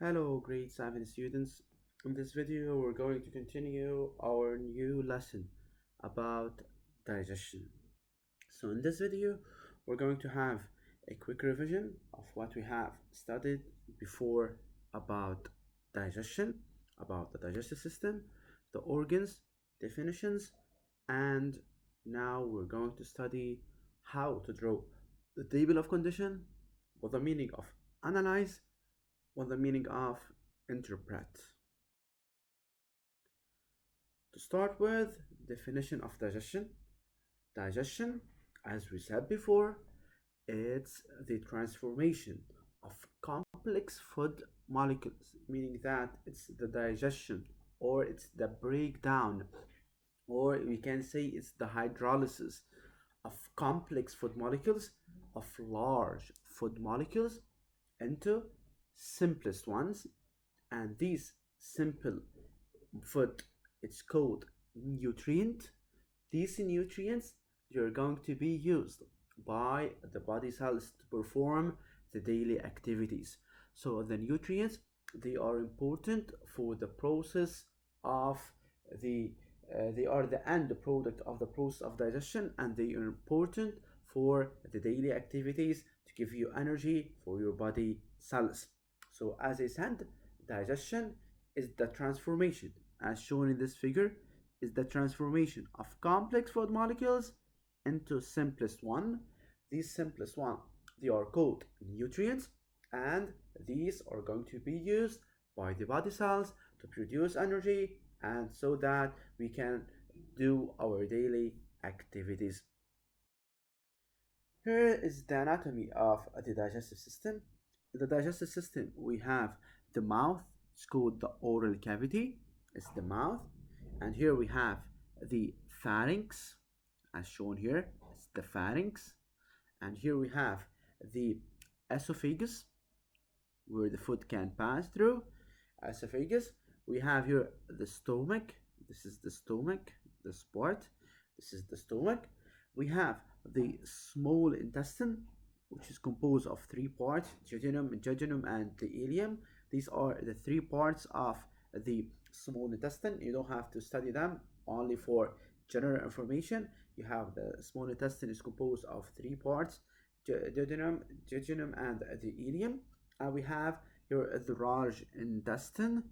Hello, grade 7 students. In this video, we're going to continue our new lesson about digestion. So, in this video, we're going to have a quick revision of what we have studied before about digestion, about the digestive system, the organs, definitions, and now we're going to study how to draw the table of condition, what the meaning of analyze, what the meaning of interpret. To start with, definition of digestion. Digestion, as we said before, it's the transformation of complex food molecules, meaning that it's the digestion or it's the breakdown, or we can say it's the hydrolysis of complex food molecules, of large food molecules into simplest ones, and these simple food, it's called nutrient. These nutrients, they're going to be used by the body cells to perform the daily activities. So the nutrients, they are important for the process of the they are the end product of the process of digestion, and they are important for the daily activities to give you energy for your body cells. So as I said, digestion is the transformation, as shown in this figure, is the transformation of complex food molecules into simplest one. These simplest one, they are called nutrients, and these are going to be used by the body cells to produce energy and so that we can do our daily activities. Here is the anatomy of the digestive system. In the digestive system, we have the mouth, it's called the oral cavity, it's the mouth. And here we have the pharynx, as shown here, it's the pharynx. And here we have the esophagus, where the food can pass through. Esophagus. We have here the stomach. This is the stomach, this part. This is the stomach. We have the small intestine, which is composed of three parts: jejunum, and the ileum. These are the three parts of the small intestine. You don't have to study them, only for general information. You have the small intestine is composed of three parts: jejunum, and the ileum. And we have here the large intestine,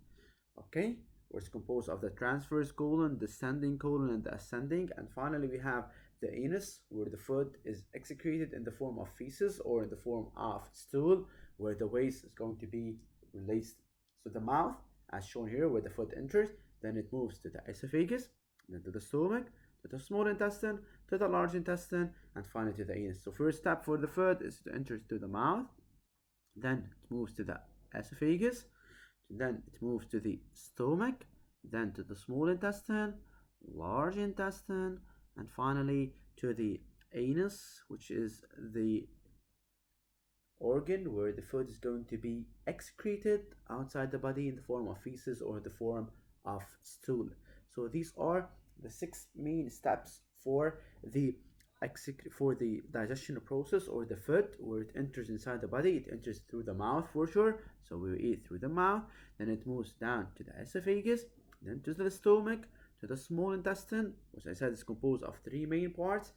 okay, which is composed of the transverse colon, descending colon, and the ascending. And finally, we have the anus, where the food is excreted in the form of feces or in the form of stool, where the waste is going to be released. So the mouth, as shown here, where the food enters, then it moves to the esophagus, then to the stomach, to the small intestine, to the large intestine, and finally to the anus. So first step for the food is to enter to the mouth, then it moves to the esophagus, then it moves to the stomach, then to the small intestine, large intestine, and finally to the anus, which is the organ where the food is going to be excreted outside the body in the form of feces or the form of stool. So these are the six main steps for the digestion process, or the food, where it enters inside the body. It enters through the mouth for sure, so we eat through the mouth, then it moves down to the esophagus, then to the stomach, to the small intestine, which I said is composed of three main parts,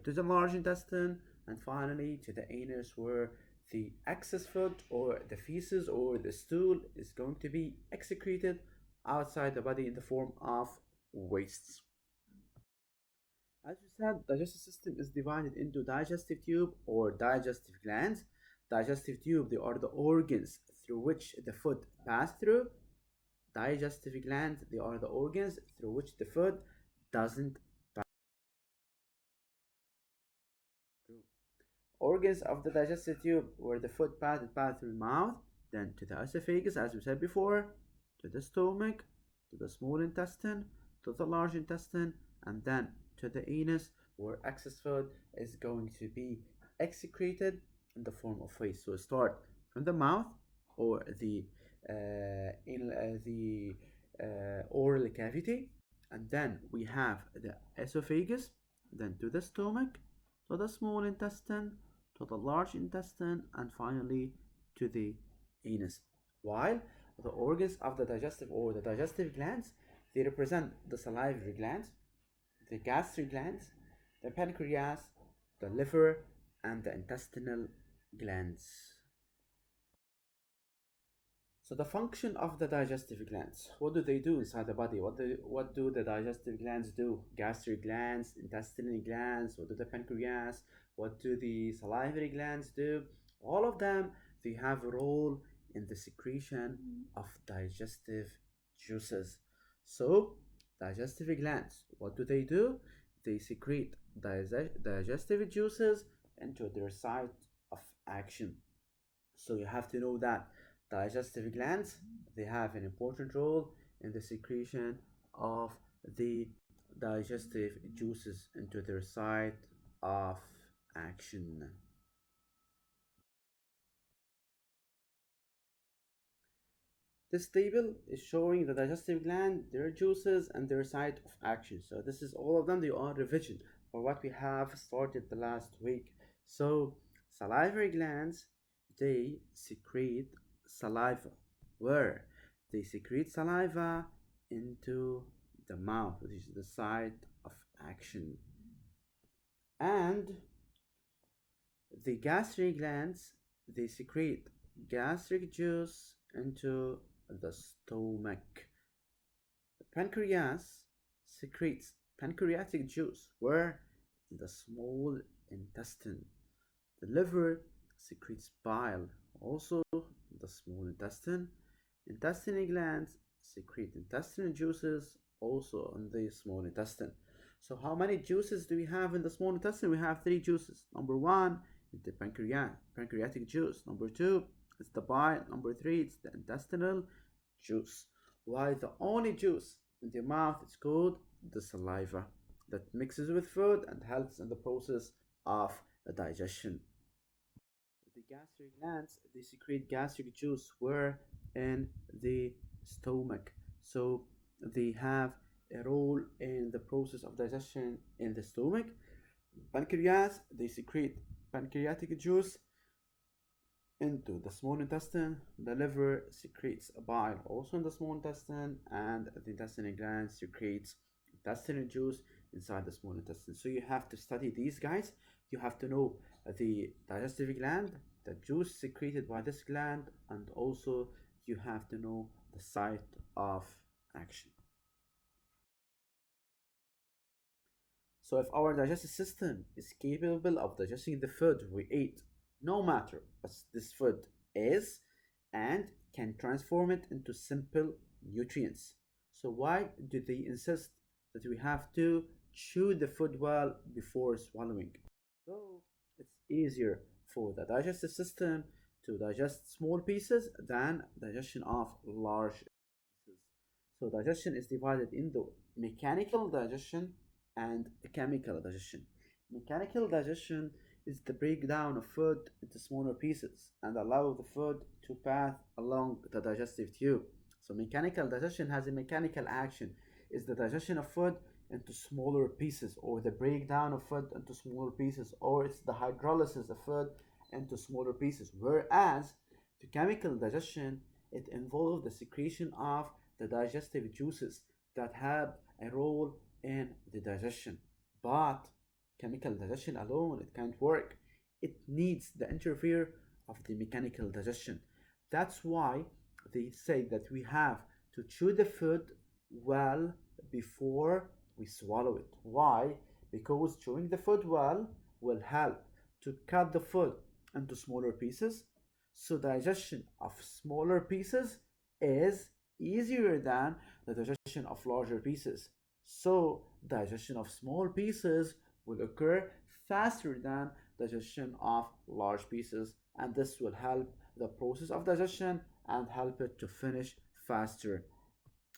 to the large intestine, and finally to the anus, where the excess food or the feces or the stool is going to be excreted outside the body in the form of wastes. As we said, digestive system is divided into digestive tube or digestive glands. Digestive tube, they are the organs through which the food pass through. Digestive glands, they are the organs through which the food doesn't pass through. Organs of the digestive tube, where the food pass through mouth, then to the esophagus, as we said before, to the stomach, to the small intestine, to the large intestine, and then to the anus, where excess food is going to be excreted in the form of waste. So start from the mouth, or the oral cavity, and then we have the esophagus, then to the stomach, to the small intestine, to the large intestine, and finally to the anus. while the organs of the digestive or the digestive glands, they represent the salivary glands, the gastric glands, the pancreas, the liver, and the intestinal glands. So the function of the digestive glands, what do they do inside the body? What do the digestive glands do? Gastric glands, intestinal glands, what do the pancreas, what do the salivary glands do? All of them, they have a role in the secretion of digestive juices. So digestive glands, what do? They secrete digestive juices into their site of action. So you have to know that digestive glands, they have an important role in the secretion of the digestive juices into their site of action. This table is showing the digestive gland, their juices, and their site of action. So this is all of them. They are revision for what we have started the last week. So salivary glands, they secrete saliva. Where? They secrete saliva into the mouth, which is the site of action. And the gastric glands, they secrete gastric juice into the stomach. The pancreas secretes pancreatic juice where? In the small intestine. The liver secretes bile also in the small intestine. Intestinal glands secrete intestinal juices also in the small intestine. So how many juices do we have in the small intestine? We have three juices. Number one is the pancreatic juice. Number two is the bile. Number three is the intestinal juice. Why the only juice in the mouth is called the saliva that mixes with food and helps in the process of the digestion. The gastric glands, they secrete gastric juice where? In the stomach. So they have a role in the process of digestion in the stomach. Pancreas, they secrete pancreatic juice into the small intestine. The liver secretes bile also in the small intestine, and the intestinal gland secretes intestinal juice inside the small intestine. So you have to study these guys. You have to know the digestive gland, the juice secreted by this gland, and also you have to know the site of action. So if our digestive system is capable of digesting the food we eat, no matter what this food is, and can transform it into simple nutrients. So why do they insist that we have to chew the food well before swallowing? So it's easier for the digestive system to digest small pieces than digestion of large pieces. So digestion is divided into mechanical digestion and chemical digestion. Mechanical digestion is the breakdown of food into smaller pieces and allow the food to pass along the digestive tube. So mechanical digestion has a mechanical action, is the digestion of food into smaller pieces, or the breakdown of food into smaller pieces, or it's the hydrolysis of food into smaller pieces. Whereas the chemical digestion, it involves the secretion of the digestive juices that have a role in the digestion. But chemical digestion alone, it can't work. It needs the interfere of the mechanical digestion. That's why they say that we have to chew the food well before we swallow it. Why? Because chewing the food well will help to cut the food into smaller pieces. So digestion of smaller pieces is easier than the digestion of larger pieces. So digestion of small pieces will occur faster than digestion of large pieces, and this will help the process of digestion and help it to finish faster.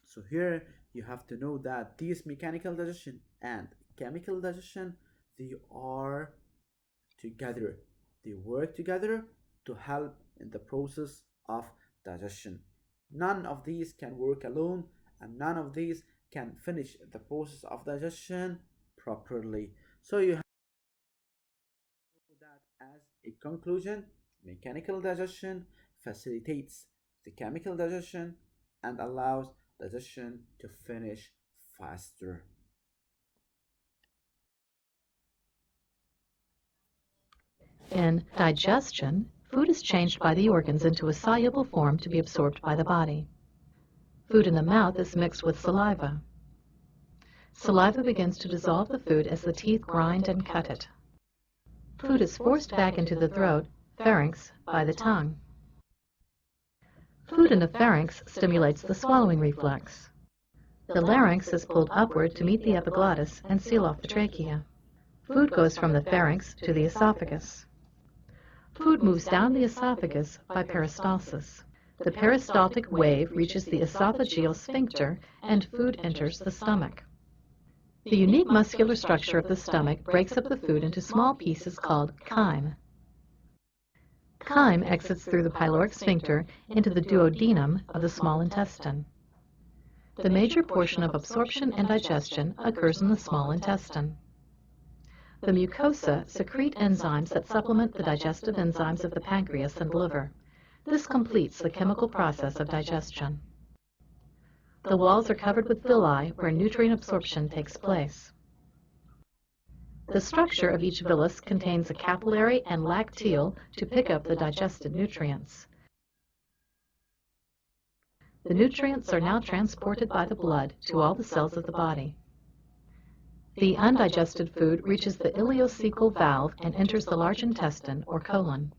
So here you have to know that these mechanical digestion and chemical digestion, they are together. They work together to help in the process of digestion. None of these can work alone, and none of these can finish the process of digestion properly. So you have to know that as a conclusion, mechanical digestion facilitates the chemical digestion and allows digestion to finish faster. In digestion, food is changed by the organs into a soluble form to be absorbed by the body. Food in the mouth is mixed with saliva. Saliva begins to dissolve the food as the teeth grind and cut it. Food is forced back into the throat, pharynx, by the tongue. Food in the pharynx stimulates the swallowing reflex. The larynx is pulled upward to meet the epiglottis and seal off the trachea. Food goes from the pharynx to the esophagus. Food moves down the esophagus by peristalsis. The peristaltic wave reaches the esophageal sphincter and food enters the stomach. The unique muscular structure of the stomach breaks up the food into small pieces called chyme. Chyme exits through the pyloric sphincter into the duodenum of the small intestine. The major portion of absorption and digestion occurs in the small intestine. The mucosa secrete enzymes that supplement the digestive enzymes of the pancreas and liver. This completes the chemical process of digestion. The walls are covered with villi where nutrient absorption takes place. The structure of each villus contains a capillary and lacteal to pick up the digested nutrients. The nutrients are now transported by the blood to all the cells of the body. The undigested food reaches the ileocecal valve and enters the large intestine or colon.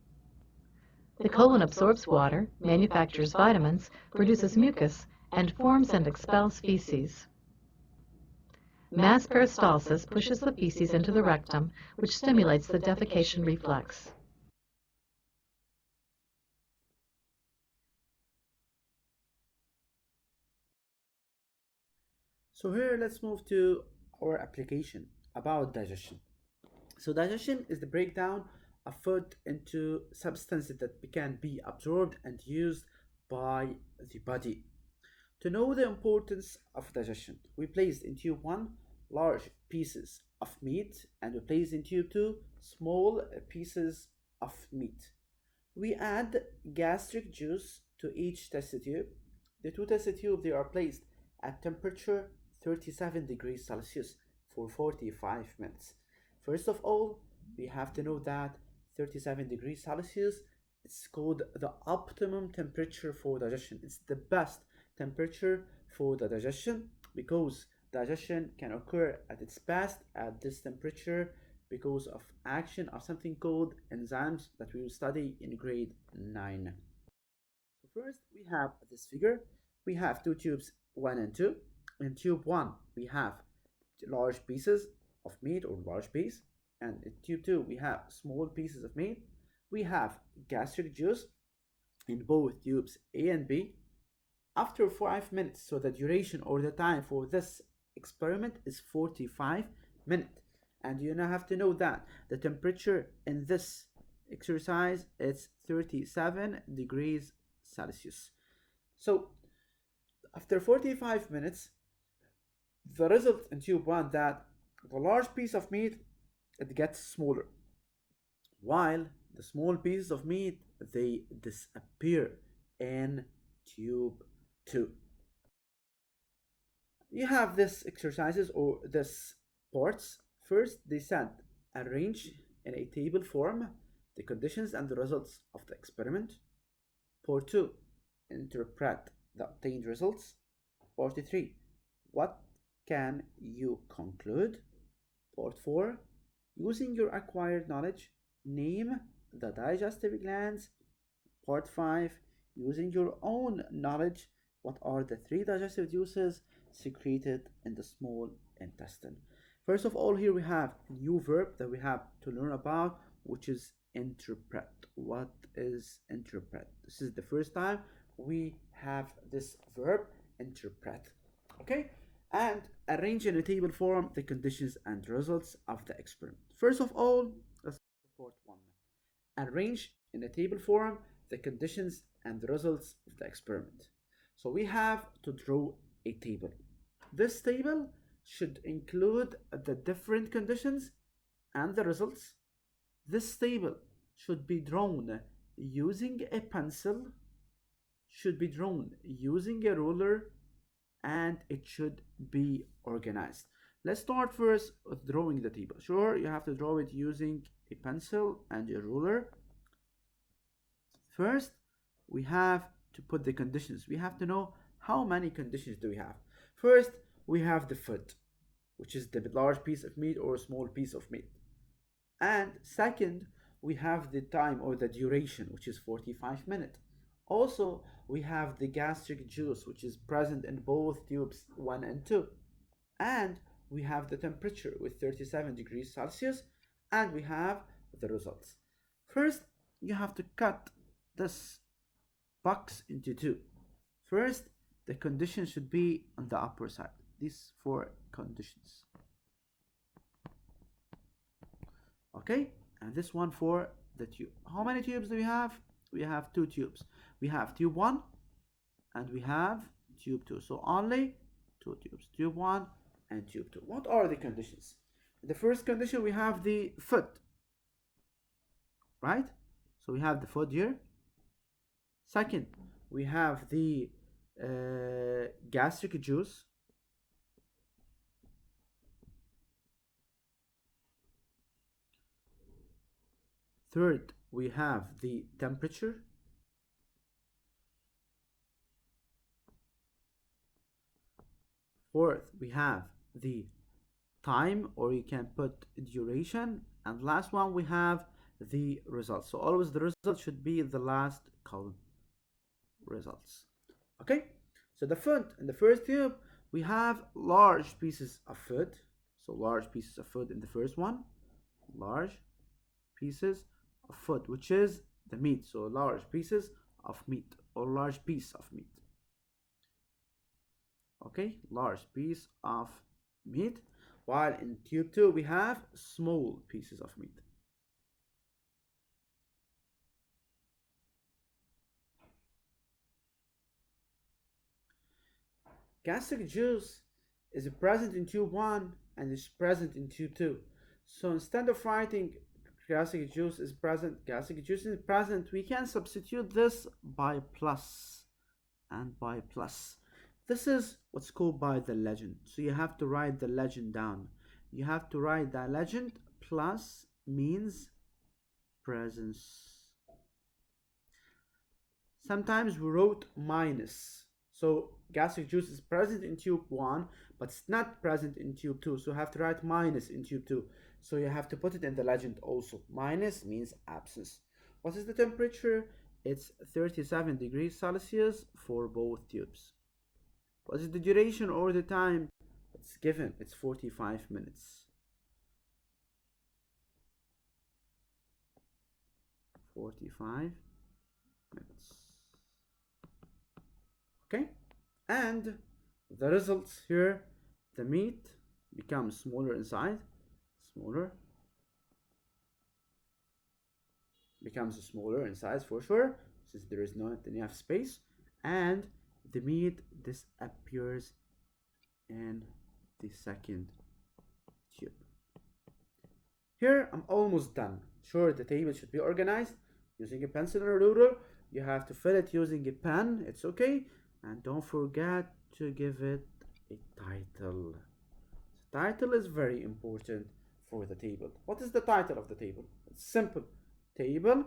The colon absorbs water, manufactures vitamins, produces mucus, and forms and expels feces. Mass peristalsis pushes the feces into the rectum, which stimulates the defecation reflex. So here let's move to our application about digestion. So digestion is the breakdown of food into substances that can be absorbed and used by the body. To know the importance of digestion, we placed in tube 1 large pieces of meat and we placed in tube 2 small pieces of meat. We add gastric juice to each test tube. The two test tubes they are placed at temperature 37 degrees Celsius for 45 minutes. First of all, we have to know that 37 degrees Celsius is called the optimum temperature for digestion. It's the best temperature for the digestion because digestion can occur at its best at this temperature because of action of something called enzymes that we will study in grade 9. So first we have this figure. We have two tubes 1 and 2. In tube 1 we have large pieces of meat or large piece, and in tube 2 we have small pieces of meat. We have gastric juice in both tubes A and B. After 5 minutes, so the duration or the time for this experiment is 45 minutes, and you now have to know that the temperature in this exercise is 37 degrees Celsius. So after 45 minutes, the result in tube 1 that the large piece of meat it gets smaller, while the small pieces of meat they disappear in tube 2. You have this exercises or this parts. First they said arrange in a table form the conditions and the results of the experiment. Part 2, interpret the obtained results. Part 3, what can you conclude? Part 4, using your acquired knowledge, name the digestive glands. Part 5, using your own knowledge, what are the 3 digestive juices secreted in the small intestine? First of all, here we have a new verb that we have to learn about, which is interpret. What is interpret? This is the first time we have this verb interpret. Okay, and arrange in a table form the conditions and results of the experiment. First of all, let's report 1. Arrange in a table form the conditions and the results of the experiment. So we have to draw a table. This table should include the different conditions and the results. This table should be drawn using a pencil, should be drawn using a ruler and it should be organized. Let's start first with drawing the table. Sure, you have to draw it using a pencil and a ruler. First, we have to put the conditions. We have to know how many conditions do we have. First, we have the foot, which is the large piece of meat or a small piece of meat. And second, we have the time or the duration, which is 45 minutes. Also, we have the gastric juice, which is present in both tubes 1 and 2. And we have the temperature with 37 degrees Celsius, and we have the results. First, you have to cut this box into two. First, the condition should be on the upper side. These 4 conditions. Okay, and this one for the tube. How many tubes do we have? We have 2 tubes. We have tube 1 and we have tube 2. So only 2 tubes, tube 1 and tube 2. What are the conditions? In the first condition, we have the foot, right? So we have the foot here. Second, we have the gastric juice. Third, we have the temperature. Fourth, we have the time, or you can put duration. And last one, we have the results. So always the result should be the last column. Results. Okay, so the foot in the first tube, we have large pieces of food. So large pieces of food in the first one. Large pieces of food, which is the meat. So large pieces of meat or large piece of meat. Okay, large piece of meat. While in tube 2 we have small pieces of meat. Gastric juice is present in tube 1 and is present in tube 2. So instead of writing gastric juice is present, we can substitute this by plus and by plus. This is what's called by the legend. So you have to write the legend down. You have to write the legend. Plus means presence. Sometimes we wrote minus. So gastric juice is present in tube 1, but it's not present in tube 2. So you have to write minus in tube 2. So you have to put it in the legend also. Minus means absence. What is the temperature? It's 37 degrees Celsius for both tubes. What is the duration or the time? It's given. It's 45 minutes. 45 minutes. Okay, and the results here, the meat becomes smaller inside, becomes smaller in size for sure, since there is not enough space, and the meat disappears in the second tube. Here I'm almost done. Sure, the table should be organized using a pencil or a ruler. You have to fill it using a pen, it's okay. And don't forget to give it a title. The title is very important for the table. What is the title of the table? It's simple. Table,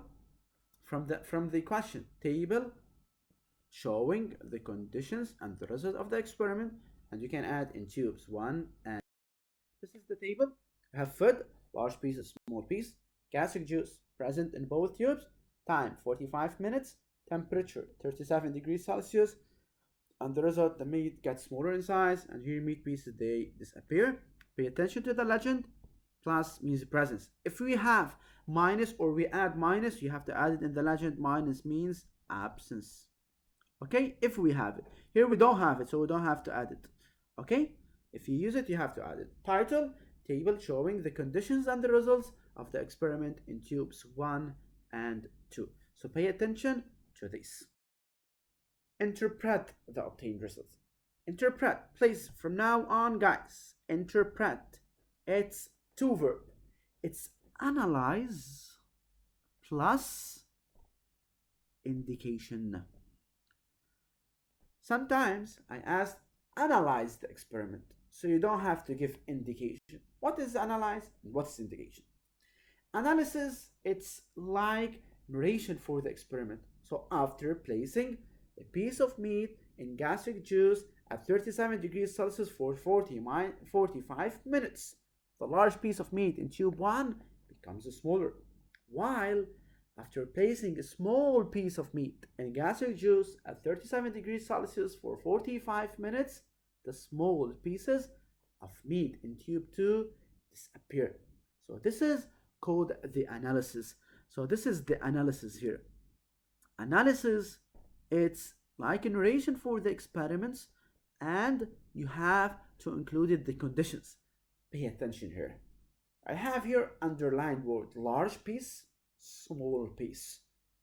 from the question, table showing the conditions and the result of the experiment, and you can add in tubes 1 and this is the table. You have food, large piece, small piece, gastric juice present in both tubes, time 45 minutes, temperature 37 degrees Celsius, and the result, the meat gets smaller in size, and here meat pieces, they disappear. Pay attention to the legend. Plus means presence. If we have minus or we add minus, you have to add it in the legend. Minus means absence. Okay, if we have it. Here we don't have it, so we don't have to add it. Okay, if you use it, you have to add it. Title, table showing the conditions and the results of the experiment in tubes 1 and 2. So pay attention to this. Interpret the obtained results. Interpret, please, from now on, guys. Interpret. It's 2 verb. It's analyze plus indication. Sometimes I asked, analyze the experiment, so you don't have to give indication. What is analyze and what's indication? Analysis, it's like narration for the experiment. So after placing a piece of meat in gastric juice at 37 degrees Celsius for 45 minutes, the large piece of meat in tube 1 becomes smaller, while after placing a small piece of meat in gastric juice at 37 degrees Celsius for 45 minutes, the small pieces of meat in tube 2 disappear. So this is called the analysis. So this is the analysis here. Analysis, it's like a narration for the experiments, and you have to include the conditions. Pay attention here. I have here underlined word large piece, small piece.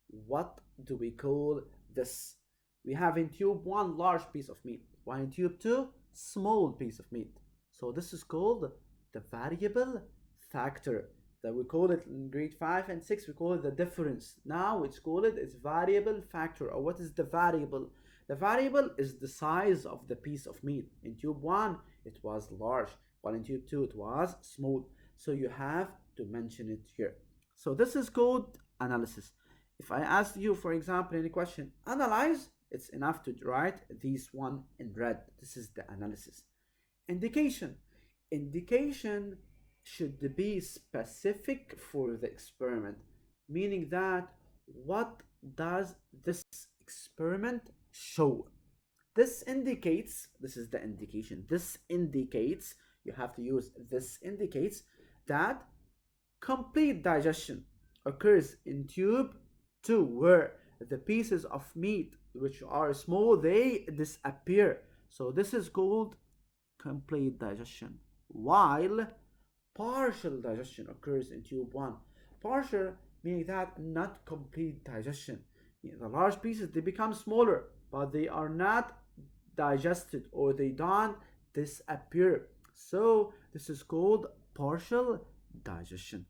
What do we call this? We have in tube 1 large piece of meat, while in tube 2 small piece of meat. So this is called the variable factor. That we call it in grade 5 and 6, we call it the difference. Now it's called it's variable factor. Or what is the variable? The variable is the size of the piece of meat. In tube 1 it was large, while in tube 2 it was small. So you have to mention it here. So this is called analysis. If I ask you, for example, any question, analyze, it's enough to write this one in red. This is the analysis. Indication. Indication should be specific for the experiment, meaning that what does this experiment show? This indicates, this is the indication, this indicates, you have to use this indicates that complete digestion occurs in tube 2, where the pieces of meat which are small, they disappear. So this is called complete digestion, while partial digestion occurs in tube 1. Partial meaning that not complete digestion. The large pieces, they become smaller, but they are not digested, or they don't disappear. So this is called partial digestion.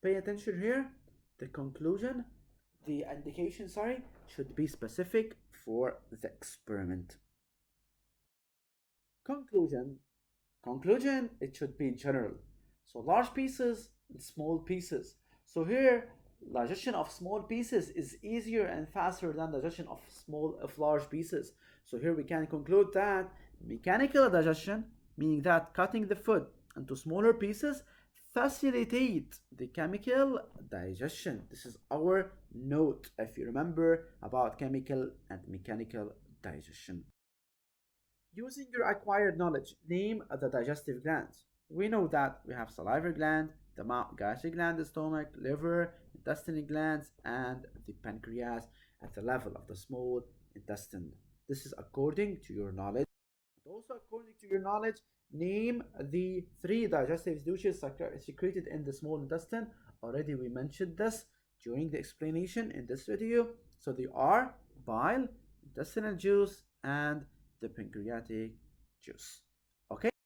Pay attention here. The conclusion, the indication, should be specific for the experiment. Conclusion, it should be general. So large pieces and small pieces. So here, digestion of small pieces is easier and faster than digestion of large pieces. So here we can conclude that mechanical digestion, meaning that cutting the food into smaller pieces, facilitate the chemical digestion. This is our note, if you remember, about chemical and mechanical digestion. Using your acquired knowledge, name the digestive glands. We know that we have salivary gland, the mouth, gastric gland, the stomach, liver, intestinal glands, and the pancreas at the level of the small intestine. This is according to your knowledge. Also, according to your knowledge, name the 3 digestive juices secreted in the small intestine. Already we mentioned this during the explanation in this video. So they are bile, intestinal juice, and the pancreatic juice.